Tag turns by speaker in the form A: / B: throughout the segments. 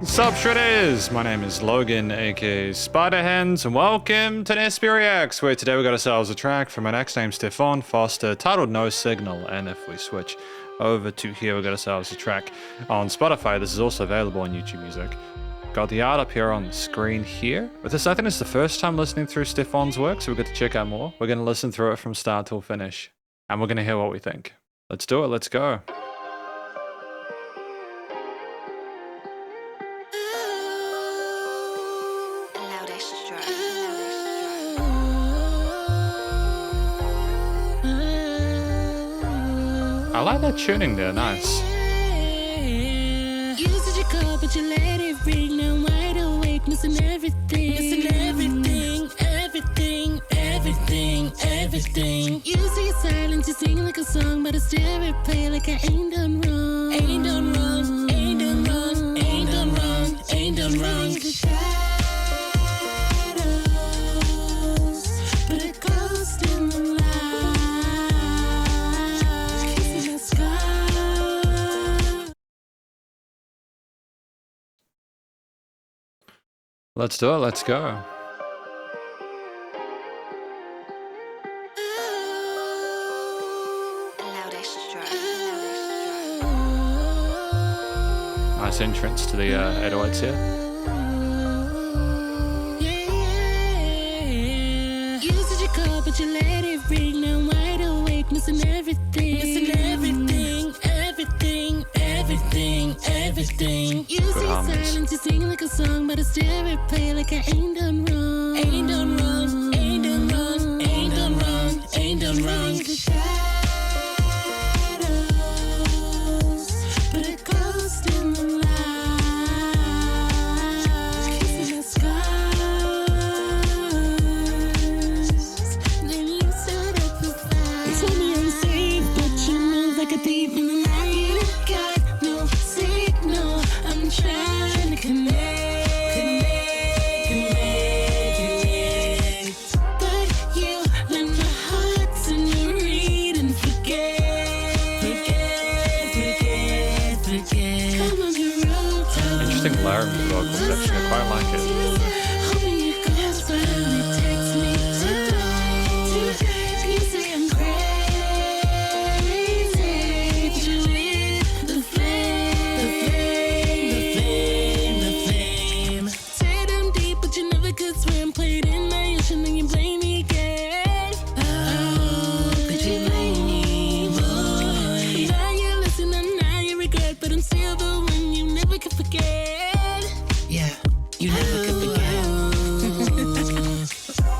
A: Sup Shredders! My name is Logan, aka Spiderhands, and welcome to SP Reacts, where today we got ourselves a track from an ex named Stephon Foster titled No Signal. And if we switch over to here, we got ourselves a track on Spotify. This is also available on YouTube Music. Got the art up here on the screen here. With this, I think it's the first time listening through Stephon's work, so we get to check out more. We're going to listen through it from start till finish, and we're going to hear what we think. Let's do it, let's go. I like that tuning there, nice.
B: You said you called, but you let it ring. Now I'm wide awake, missing everything. Missing everything, everything, everything, everything. You say you're silent, you sing like a song, but I still replay like I ain't done wrong. Ain't done wrong, ain't done wrong, ain't done wrong, ain't done wrong. But it goes in the light.
A: Let's do it, let's go. Nice entrance to the 808s here.
B: You said you called, but you let it ring. Now I'm wide awake, missing everything. Missing everything, everything, everything, everything. You say you're silent, you sing like a song, but I still replay like I ain't done wrong. Ain't done wrong, ain't done wrong, ain't done wrong, ain't done wrong. But it goes in the light. Kissing my scars. Then you set up the fire. You told me I'm safe, but you move like a thief in the night. Got no signal. I'm trying to connect. But you lend my heart and you read and forget. Come on your road.
A: Interesting layer of the vocals, actually, I quite like it.
B: Hoping it goes well. It takes me to you say I'm crazy. But you lit the flame. Say them deep, but you never could swim. Played in my ocean, then you blame me again. Oh, but you blame me, boy. Now you listen and now you regret, but I'm still the one you never could forget. Yeah, you never could forget.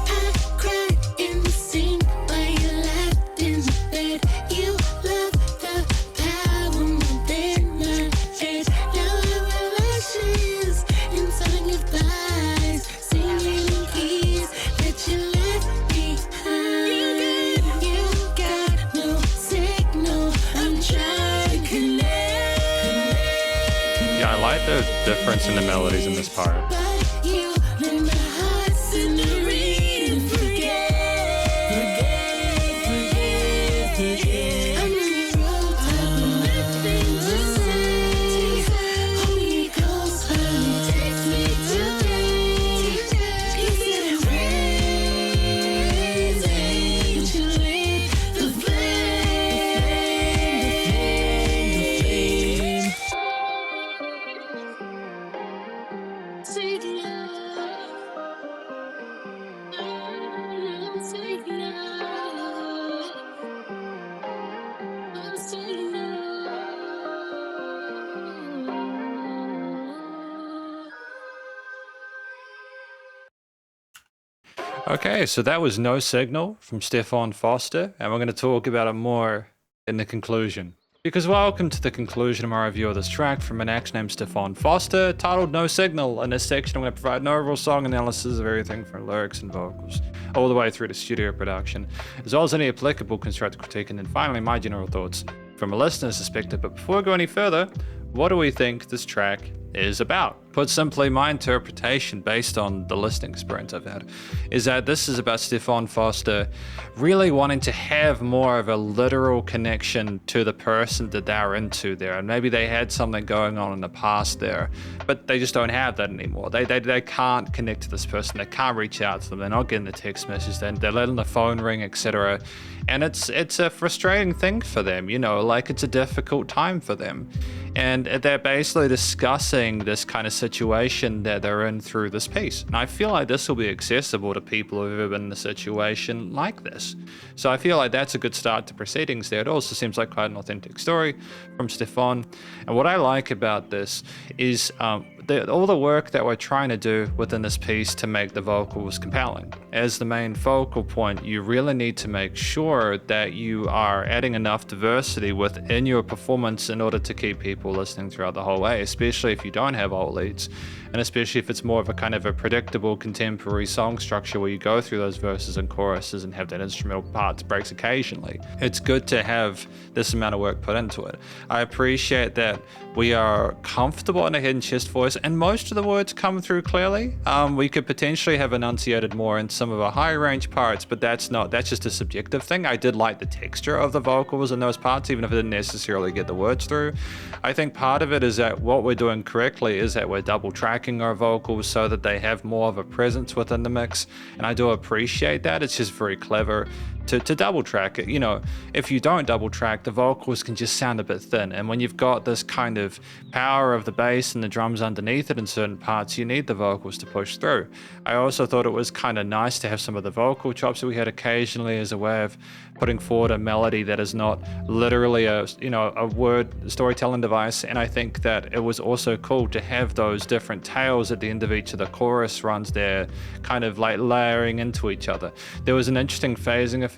B: I cried in the scene while you laughed in the bed. You love the power more than my age. Now our relations and telling goodbyes, singing keys that you left behind. You got no signal. I'm trying to connect.
A: Yeah, I like the difference in the melodies in this part.
B: But you lend my hearts and you read and forget. I'm on your road, I've nothing to say. Hoping it goes well, it takes me today. You said I'm crazy, but you lit the flame.
A: Okay, so that was No Signal from Stephon Foster, and we're going to talk about it more in the conclusion. Because welcome to the conclusion of my review of this track from an ex named Stephon Foster, titled No Signal. In this section, I'm going to provide an overall song analysis of everything from lyrics and vocals, all the way through to studio production, as well as any applicable constructive critique, and then finally my general thoughts from a listener's perspective. But before we go any further, what do we think this track is about. Put simply, my interpretation based on the listening experience I've had is that this is about Stephon Foster really wanting to have more of a literal connection to the person that they're into there. And maybe they had something going on in the past there, but they just don't have that anymore. They can't connect to this person. They can't reach out to them. They're not getting the text message. They're letting the phone ring, etc. And it's a frustrating thing for them, you know, like it's a difficult time for them. And they're basically discussing this kind of situation that they're in through this piece. And I feel like this will be accessible to people who've ever been in a situation like this. So I feel like that's a good start to proceedings there. It also seems like quite an authentic story from Stephon. And what I like about this is all the work that we're trying to do within this piece to make the vocals compelling. As the main focal point, you really need to make sure that you are adding enough diversity within your performance in order to keep people listening throughout the whole way, especially if you don't have alt leads, and especially if it's more of a kind of a predictable contemporary song structure where you go through those verses and choruses and have that instrumental parts breaks occasionally. It's good to have this amount of work put into it. I appreciate that we are comfortable in a hidden chest voice and most of the words come through clearly. We could potentially have enunciated more in some of our high range parts, but that's just a subjective thing. I did like the texture of the vocals in those parts, even if I didn't necessarily get the words through. I think part of it is that what we're doing correctly is that we're double tracking our vocals so that they have more of a presence within the mix. And I do appreciate that. It's just very clever to double track it. You know, if you don't double track, the vocals can just sound a bit thin. And when you've got this kind of power of the bass and the drums underneath it in certain parts, you need the vocals to push through. I also thought it was kind of nice to have some of the vocal chops that we had occasionally as a way of putting forward a melody that is not literally a word storytelling device. And I think that it was also cool to have those different tails at the end of each of the chorus runs there, kind of like layering into each other. There was an interesting phasing effect.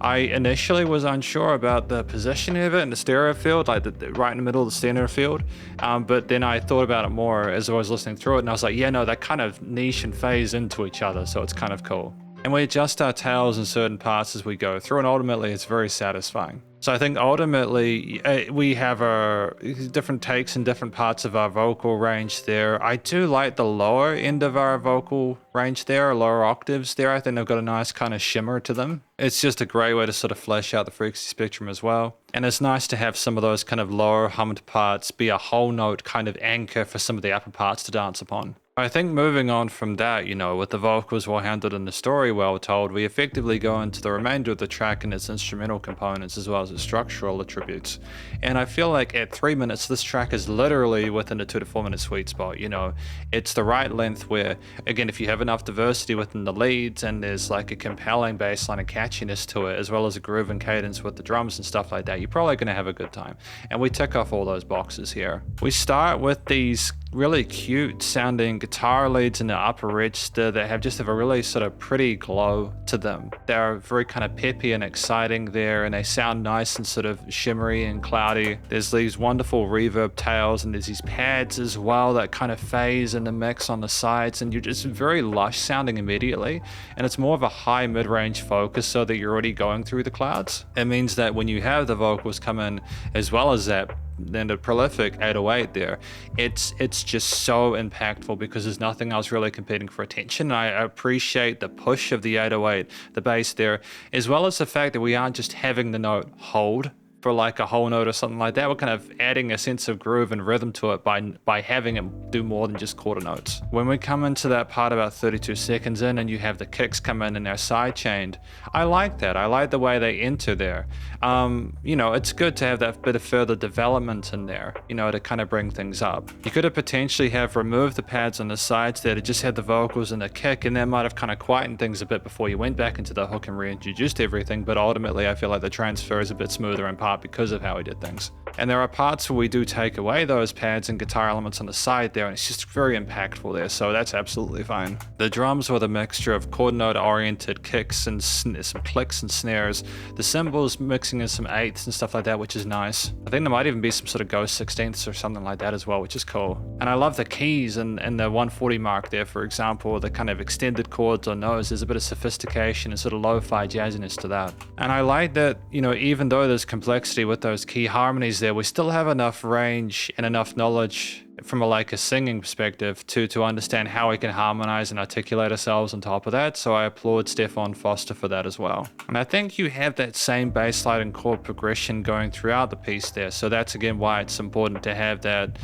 A: I initially was unsure about the positioning of it in the stereo field, like right in the middle of the stereo field. But then I thought about it more as I was listening through it, and I was like, yeah, no, they kind of niche and phase into each other, so it's kind of cool. And we adjust our tails in certain parts as we go through, and ultimately it's very satisfying. So I think ultimately we have our different takes in different parts of our vocal range there. I do like the lower end of our vocal range there, lower octaves there. I think they've got a nice kind of shimmer to them. It's just a great way to sort of flesh out the frequency spectrum as well. And it's nice to have some of those kind of lower hummed parts be a whole note kind of anchor for some of the upper parts to dance upon. I think moving on from that, you know, with the vocals well handled and the story well told, we effectively go into the remainder of the track and its instrumental components as well as its structural attributes. And I feel like at 3 minutes, this track is literally within a 2 to 4 minute sweet spot. You know, it's the right length where, again, if you have enough diversity within the leads and there's like a compelling bass line and catchiness to it, as well as a groove and cadence with the drums and stuff like that, you're probably going to have a good time. And we tick off all those boxes here. We start with these really cute sounding guitar leads in the upper register that have a really sort of pretty glow to them. They're very kind of peppy and exciting there, and they sound nice and sort of shimmery and cloudy. There's these wonderful reverb tails, and there's these pads as well that kind of phase in the mix on the sides, and you're just very lush sounding immediately. And it's more of a high mid-range focus so that you're already going through the clouds. It means that when you have the vocals come in as well as that, then the prolific 808 there, it's just so impactful because there's nothing else really competing for attention. I appreciate the push of the 808, the bass there, as well as the fact that we aren't just having the note hold for like a whole note or something like that. We're kind of adding a sense of groove and rhythm to it by having it do more than just quarter notes. When we come into that part about 32 seconds in and you have the kicks come in and they're side chained, I like that. I like the way they enter there. You know, it's good to have that bit of further development in there, you know, to kind of bring things up. You could have potentially have removed the pads on the sides there to just have the vocals and the kick, and that might have kind of quietened things a bit before you went back into the hook and reintroduced everything, but ultimately I feel like the transfer is a bit smoother in part because of how he did things. And there are parts where we do take away those pads and guitar elements on the side there, and it's just very impactful there, so that's absolutely fine. The drums were the mixture of chord note oriented kicks and some clicks and snares. The cymbals mixing in some eighths and stuff like that, which is nice. I think there might even be some sort of ghost sixteenths or something like that as well, which is cool. And I love the keys and the 140 mark there, for example, the kind of extended chords on those. There's a bit of sophistication and sort of lo-fi jazziness to that. And I like that, you know, even though there's complexity with those key harmonies there, we still have enough range and enough knowledge from like a singing perspective to understand how we can harmonize and articulate ourselves on top of that. So I applaud Stephon Foster for that as well. And I think you have that same bass line and chord progression going throughout the piece there. So that's again why it's important to have that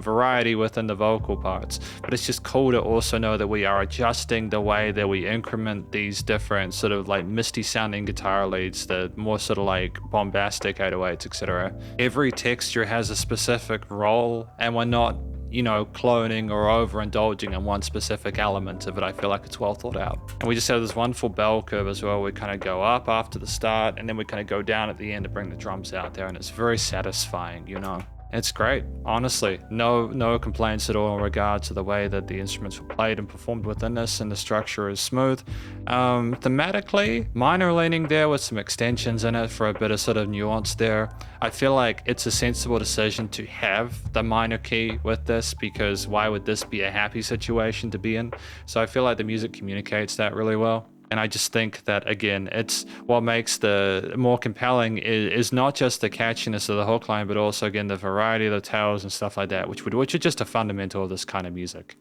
A: variety within the vocal parts. But it's just cool to also know that we are adjusting the way that we increment these different sort of like misty sounding guitar leads, the more sort of like bombastic 808s, etc. Every texture has a specific role, and we're not, you know, cloning or overindulging in one specific element of it. I feel like it's well thought out. And we just have this wonderful bell curve as well. We kind of go up after the start, and then we kind of go down at the end to bring the drums out there, and it's very satisfying, you know. It's great, honestly. No complaints at all in regard to the way that the instruments were played and performed within this, and the structure is smooth. Thematically, minor leaning there with some extensions in it for a bit of sort of nuance there. I feel like it's a sensible decision to have the minor key with this, because why would this be a happy situation to be in? So I feel like the music communicates that really well. And I just think that, again, it's what makes the more compelling is not just the catchiness of the hook line, but also, again, the variety of the tails and stuff like that, which are just a fundamental of this kind of music.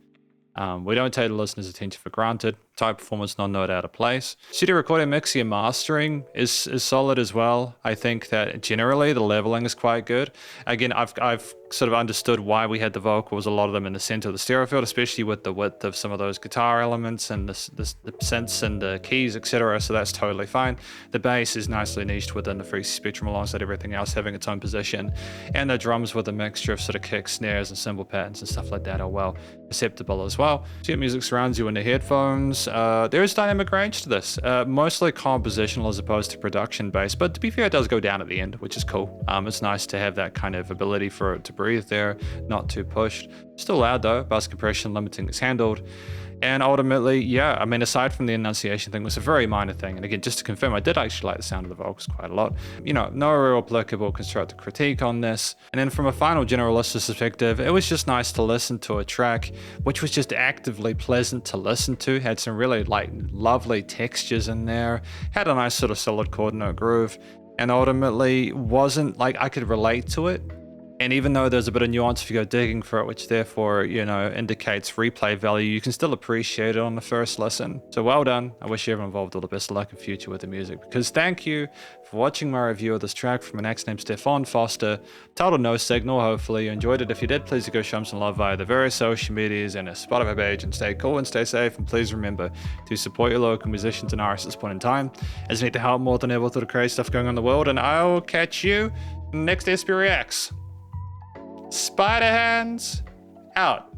A: We don't take the listener's attention for granted. Type performance, not note out of place. Studio recording, mixing, and mastering is solid as well. I think that generally the leveling is quite good. Again, I've sort of understood why we had the vocals, a lot of them in the center of the stereo field, especially with the width of some of those guitar elements and the synths and the keys, etc. So that's totally fine. The bass is nicely niched within the frequency spectrum alongside everything else having its own position. And the drums with a mixture of sort of kicks, snares, and cymbal patterns and stuff like that are well perceptible as well. So your music surrounds you in the headphones. There is dynamic range to this, mostly compositional as opposed to production based, but to be fair, it does go down at the end, which is cool. It's nice to have that kind of ability for it to breathe there, not too pushed. Still loud though, bass compression limiting is handled. And ultimately, yeah, I mean, aside from the enunciation thing, it was a very minor thing. And again, just to confirm, I did actually like the sound of the vocals quite a lot. You know, no real applicable constructive critique on this. And then from a final general listener perspective, it was just nice to listen to a track which was just actively pleasant to listen to, had some really like lovely textures in there, had a nice sort of solid chord note groove, and ultimately wasn't like I could relate to it. And even though there's a bit of nuance if you go digging for it, which therefore, you know, indicates replay value, you can still appreciate it on the first listen. So well done. I wish everyone involved all the best of luck in future with the music, because thank you for watching my review of this track from an ex named Stephon Foster, titled No Signal. Hopefully you enjoyed it. If you did, please go show him some love via the various social medias and a Spotify page, and stay cool and stay safe. And please remember to support your local musicians and artists at this point in time, as we need to help more than ever with all the crazy stuff going on in the world. And I'll catch you next SP Reacts. Spiderhands out.